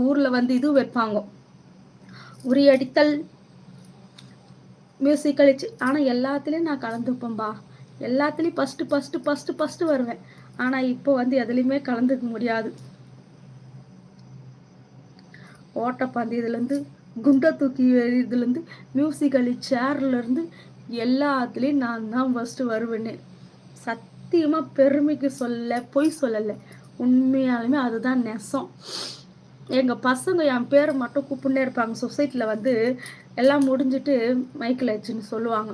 ஊர்ல வந்து இது வைப்பாங்க, உரியடித்தல், மியூசிக்கல். ஆனா எல்லாத்துலயும் நான் கலந்துப்பேன்பா. எல்லாத்துலயும் ஃபர்ஸ்ட் வருவேன். ஆனா இப்போ வந்து எதுலையுமே கலந்துக்க முடியாது. ஓட்டப்பந்தயத்துலேருந்து, குண்டை தூக்கி எறியதுலேருந்து, மியூசிக்கல் சேர்லேருந்து எல்லாத்துலேயும் நான் தான் ஃபஸ்ட்டு வருவேனே. சத்தியமா பெருமைக்கு பொய் சொல்லலை. உண்மையாலுமே அதுதான் நெசம். எங்க பசங்க என் பேரை மட்டும் கூப்பிட்டுனே இருப்பாங்க. சொசைட்டியில் வந்து எல்லாம் முடிஞ்சிட்டு மைக்கில் வச்சுன்னு சொல்லுவாங்க,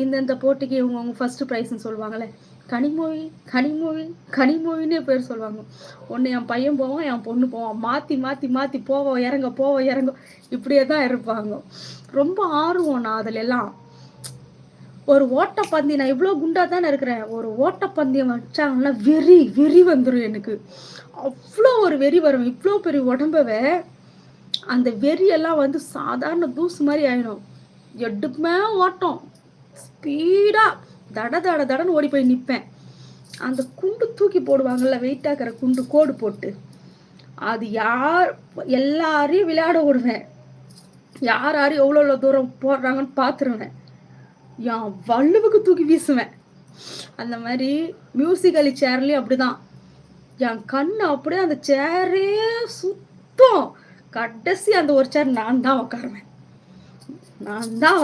இந்த போட்டிக்கு இவங்க ஃபஸ்ட்டு ப்ரைஸ்ன்னு சொல்லுவாங்கள்ல, கனிமொழி கனிமொழி கனிமொழின்னே பேர் சொல்லுவாங்க. ஒன்று என் பையன் போவான், என் பொண்ணு போவான், மாற்றி மாற்றி மாற்றி போவோம் இறங்க இப்படியே தான் இருப்பாங்க. ரொம்ப ஆர்வம் நான் அதில் எல்லாம். ஒரு ஓட்டப்பந்தயம், நான் இவ்வளோ குண்டா தானே இருக்கிறேன், ஒரு ஓட்டப்பந்தயம் வச்சாங்கன்னா வெறி வந்துடும் எனக்கு. அவ்வளோ ஒரு வெறி வரும். இவ்வளோ பெரிய உடம்பவே அந்த வெறியெல்லாம் வந்து சாதாரண தூசு மாதிரி ஆயிடும். எடுப்புமே ஓட்டம் ஸ்பீடா தடன்னு ஓடி போய் நிற்பேன். அந்த குண்டு தூக்கி போடுவாங்கல்ல, வெயிட்டாக்கிற குண்டு கோடு போட்டு, அது எல்லாரையும் விளையாட விடுவேன். யார் எவ்வளோ தூரம் போடுறாங்கன்னு பார்த்துருவேன். என் வள்ளுவுக்கு தூக்கி வீசுவேன். அந்த மாதிரி மியூசிக்கல் சேர்லேயும் அப்படிதான். என் கண்ணு அப்படியே அந்த சேரே சுத்தம். கடைசி அந்த ஒரு சேர் நான் தான் உட்காருவேன். நான் தான்